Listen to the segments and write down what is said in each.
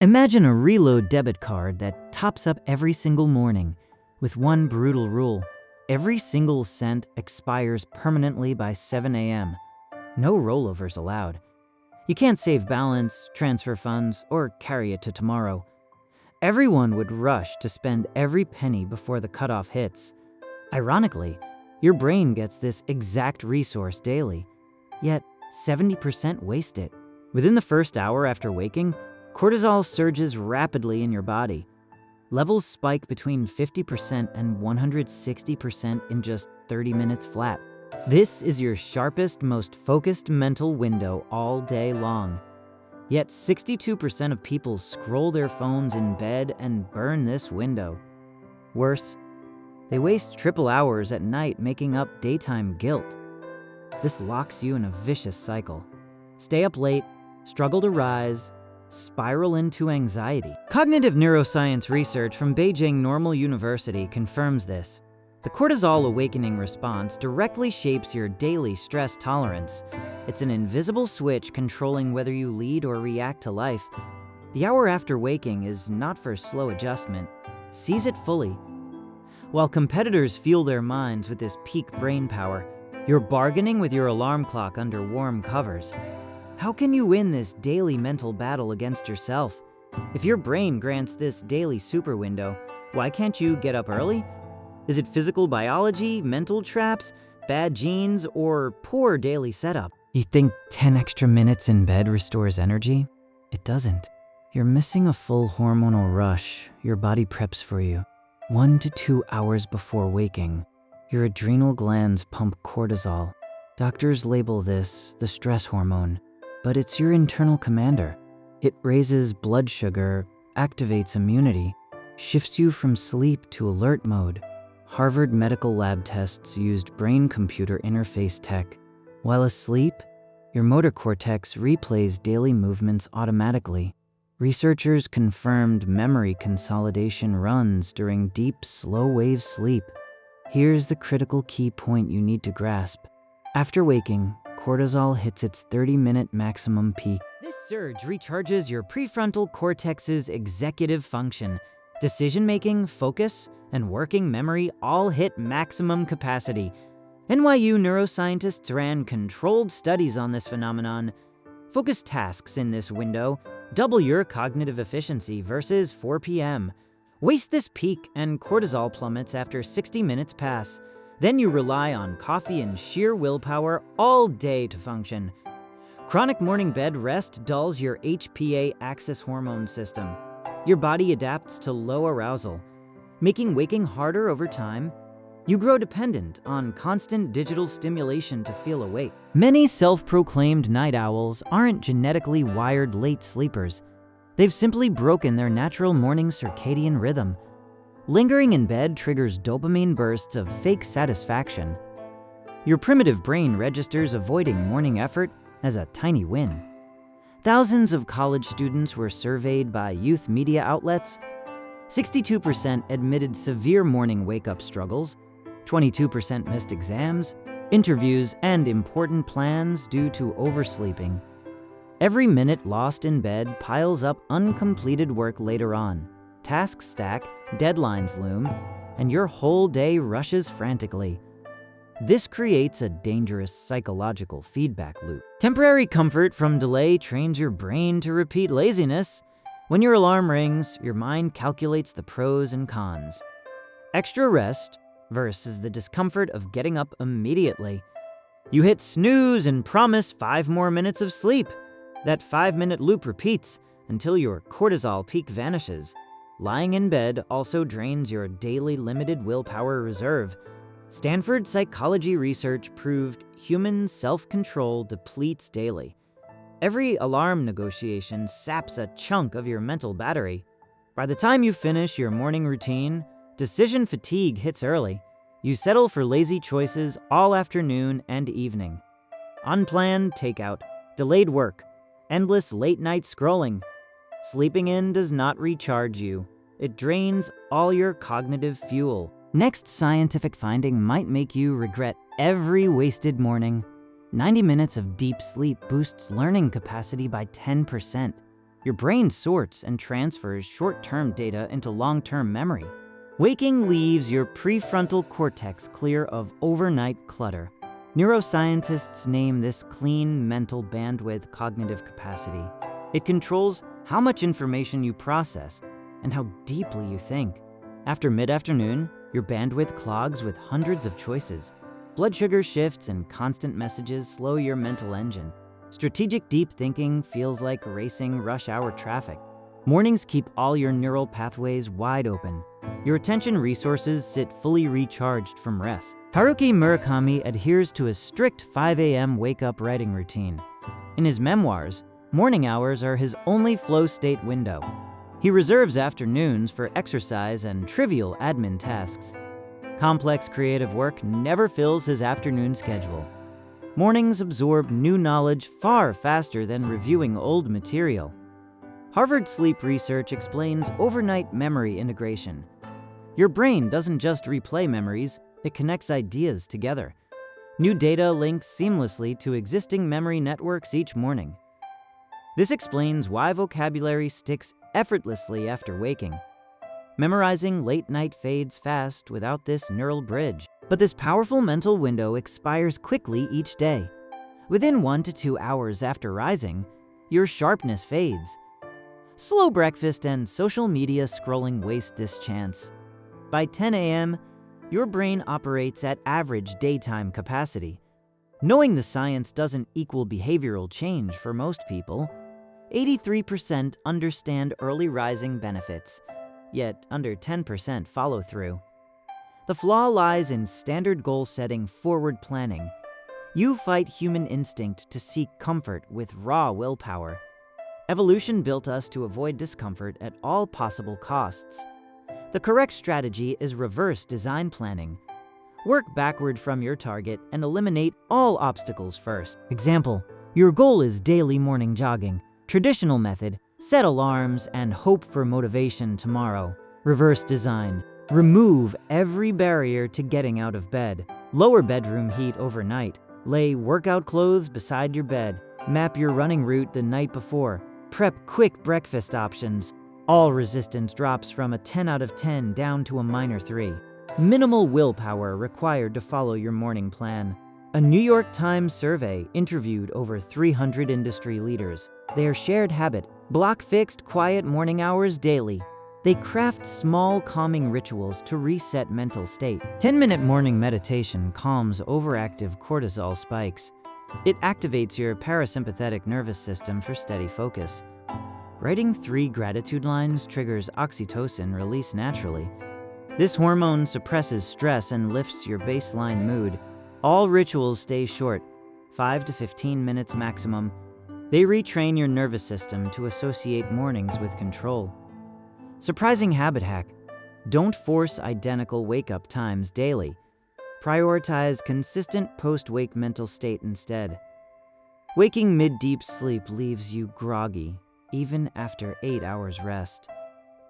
Imagine a reload debit card that tops up every single morning with one brutal rule. Every single cent expires permanently by 7 a.m. No rollovers allowed. You can't save balance, transfer funds, or carry it to tomorrow. Everyone would rush to spend every penny before the cutoff hits. Ironically, your brain gets this exact resource daily, yet 70% waste it. Within the first hour after waking, cortisol surges rapidly in your body. Levels spike between 50% and 160% in just 30 minutes flat. This is your sharpest, most focused mental window all day long. Yet 62% of people scroll their phones in bed and burn this window. Worse, they waste triple hours at night making up daytime guilt. This locks you in a vicious cycle. Stay up late, struggle to rise, spiral into anxiety. Cognitive neuroscience research from Beijing Normal University confirms this. The cortisol awakening response directly shapes your daily stress tolerance. It's an invisible switch controlling whether you lead or react to life. The hour after waking is not for slow adjustment. Seize it fully. While competitors fuel their minds with this peak brain power, you're bargaining with your alarm clock under warm covers. How can you win this daily mental battle against yourself? If your brain grants this daily super window, why can't you get up early? Is it physical biology, mental traps, bad genes, or poor daily setup? You think 10 extra minutes in bed restores energy? It doesn't. You're missing a full hormonal rush your body preps for you. 1 to 2 hours before waking, your adrenal glands pump cortisol. Doctors label this the stress hormone, but it's your internal commander. It raises blood sugar, activates immunity, shifts you from sleep to alert mode. Harvard medical lab tests used brain-computer interface tech. While asleep, your motor cortex replays daily movements automatically. Researchers confirmed memory consolidation runs during deep, slow-wave sleep. Here's the critical key point you need to grasp. After waking, cortisol hits its 30-minute maximum peak. This surge recharges your prefrontal cortex's executive function. Decision-making, focus, and working memory all hit maximum capacity. NYU neuroscientists ran controlled studies on this phenomenon. Focus tasks in this window double your cognitive efficiency versus 4 p.m. Waste this peak and cortisol plummets after 60 minutes pass. Then you rely on coffee and sheer willpower all day to function. Chronic morning bed rest dulls your HPA axis hormone system. Your body adapts to low arousal, making waking harder over time. You grow dependent on constant digital stimulation to feel awake. Many self-proclaimed night owls aren't genetically wired late sleepers. They've simply broken their natural morning circadian rhythm. Lingering in bed triggers dopamine bursts of fake satisfaction. Your primitive brain registers avoiding morning effort as a tiny win. Thousands of college students were surveyed by youth media outlets. 62% admitted severe morning wake-up struggles, 22% missed exams, interviews, and important plans due to oversleeping. Every minute lost in bed piles up uncompleted work later on. Tasks stack, deadlines loom, and your whole day rushes frantically. This creates a dangerous psychological feedback loop. Temporary comfort from delay trains your brain to repeat laziness. When your alarm rings, your mind calculates the pros and cons. Extra rest versus the discomfort of getting up immediately. You hit snooze and promise 5 more minutes of sleep. That 5-minute loop repeats until your cortisol peak vanishes. Lying in bed also drains your daily limited willpower reserve. Stanford psychology research proved human self-control depletes daily. Every alarm negotiation saps a chunk of your mental battery. By the time you finish your morning routine, decision fatigue hits early. You settle for lazy choices all afternoon and evening. Unplanned takeout, delayed work, endless late-night scrolling. Sleeping in does not recharge you. It drains all your cognitive fuel. Next scientific finding might make you regret every wasted morning. 90 minutes of deep sleep boosts learning capacity by 10%. Your brain sorts and transfers short-term data into long-term memory. Waking leaves your prefrontal cortex clear of overnight clutter. Neuroscientists name this clean mental bandwidth cognitive capacity. It controls how much information you process and how deeply you think. After mid-afternoon, your bandwidth clogs with hundreds of choices. Blood sugar shifts and constant messages slow your mental engine. Strategic deep thinking feels like racing rush hour traffic. Mornings keep all your neural pathways wide open. Your attention resources sit fully recharged from rest. Haruki Murakami adheres to a strict 5 a.m. wake-up writing routine. In his memoirs, morning hours are his only flow state window. He reserves afternoons for exercise and trivial admin tasks. Complex creative work never fills his afternoon schedule. Mornings absorb new knowledge far faster than reviewing old material. Harvard sleep research explains overnight memory integration. Your brain doesn't just replay memories, it connects ideas together. New data links seamlessly to existing memory networks each morning. This explains why vocabulary sticks effortlessly after waking. Memorizing late night fades fast without this neural bridge. But this powerful mental window expires quickly each day. Within 1 to 2 hours after rising, your sharpness fades. Slow breakfast and social media scrolling waste this chance. By 10 a.m., your brain operates at average daytime capacity. Knowing the science doesn't equal behavioral change for most people. 83% understand early rising benefits, yet under 10% follow through. The flaw lies in standard goal-setting forward planning. You fight human instinct to seek comfort with raw willpower. Evolution built us to avoid discomfort at all possible costs. The correct strategy is reverse design planning. Work backward from your target and eliminate all obstacles first. Example, your goal is daily morning jogging. Traditional method, set alarms and hope for motivation tomorrow. Reverse design, remove every barrier to getting out of bed. Lower bedroom heat overnight. Lay workout clothes beside your bed. Map your running route the night before. Prep quick breakfast options. All resistance drops from a 10 out of 10 down to a minor 3. Minimal willpower required to follow your morning plan. A New York Times survey interviewed over 300 industry leaders. Their shared habit: block fixed, quiet morning hours daily. They craft small, calming rituals to reset mental state. 10-minute morning meditation calms overactive cortisol spikes. It activates your parasympathetic nervous system for steady focus. Writing 3 gratitude lines triggers oxytocin release naturally. This hormone suppresses stress and lifts your baseline mood. All rituals stay short, 5 to 15 minutes maximum. They retrain your nervous system to associate mornings with control. Surprising habit hack: don't force identical wake-up times daily. Prioritize consistent post-wake mental state instead. Waking mid-deep sleep leaves you groggy, even after 8 hours rest.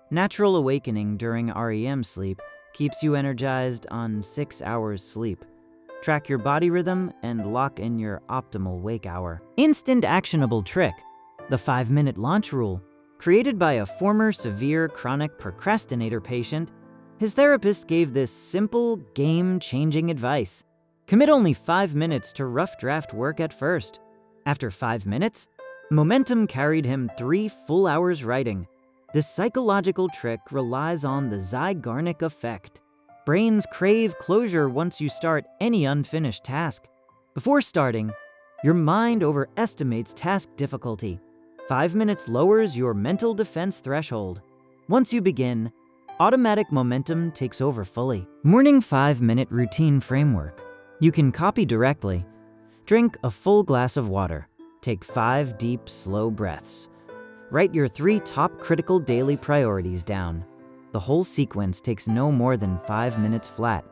Natural awakening during REM sleep keeps you energized on 6 hours sleep. Track your body rhythm and lock in your optimal wake hour. Instant actionable trick: the 5-minute launch rule. Created by a former severe chronic procrastinator patient, his therapist gave this simple, game-changing advice. Commit only 5 minutes to rough draft work at first. After 5 minutes, momentum carried him 3 full hours writing. This psychological trick relies on the zeigarnik effect. Brains crave closure once you start any unfinished task. Before starting, your mind overestimates task difficulty. 5 minutes lowers your mental defense threshold. Once you begin, automatic momentum takes over fully. Morning 5-minute routine framework. You can copy directly. Drink a full glass of water. Take 5 deep, slow breaths. Write your 3 top critical daily priorities down. The whole sequence takes no more than 5 minutes flat.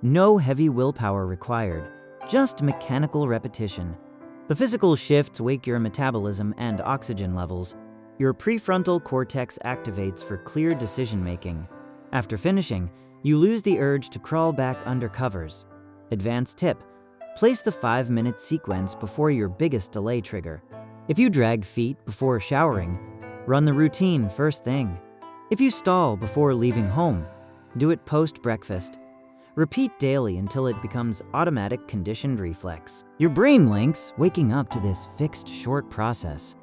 No heavy willpower required, just mechanical repetition. The physical shifts wake your metabolism and oxygen levels. Your prefrontal cortex activates for clear decision-making. After finishing, you lose the urge to crawl back under covers. Advanced tip: place the 5-minute sequence before your biggest delay trigger. If you drag feet before showering, Run the routine first thing. If you stall before leaving home, do it post-breakfast. Repeat daily until it becomes automatic conditioned reflex. Your brain links waking up to this fixed short process.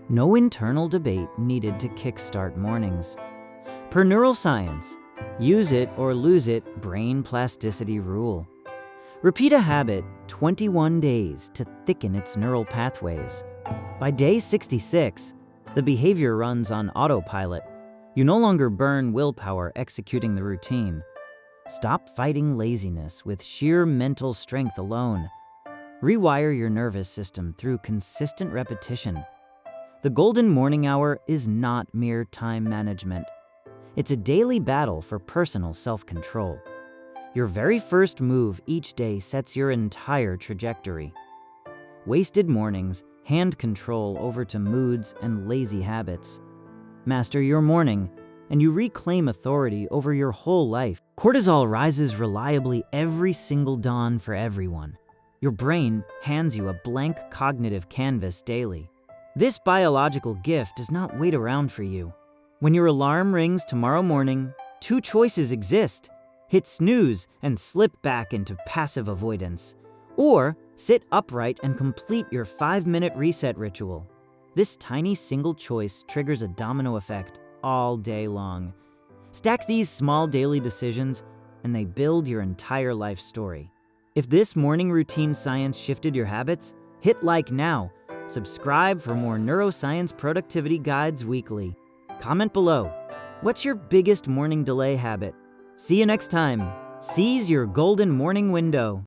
No internal debate needed to kickstart mornings. Per Neuroscience, use it or lose it brain plasticity rule. Repeat a habit 21 days to thicken its neural pathways. By day 66, the behavior runs on autopilot. You no longer burn willpower executing the routine. Stop fighting laziness with sheer mental strength alone. Rewire your nervous system through consistent repetition. The golden morning hour is not mere time management. It's a daily battle for personal self-control. Your very first move each day sets your entire trajectory. Wasted mornings hand control over to moods and lazy habits. Master your morning, and you reclaim authority over your whole life. Cortisol rises reliably every single dawn for everyone. Your brain hands you a blank cognitive canvas daily. This biological gift does not wait around for you. When your alarm rings tomorrow morning, two choices exist. Hit snooze and slip back into passive avoidance. Or sit upright and complete your 5-minute reset ritual. This tiny single choice triggers a domino effect all day long. Stack these small daily decisions and they build your entire life story. If this morning routine science shifted your habits, hit like now. Subscribe for more neuroscience productivity guides weekly. Comment below. What's your biggest morning delay habit? See you next time. Seize your golden morning window.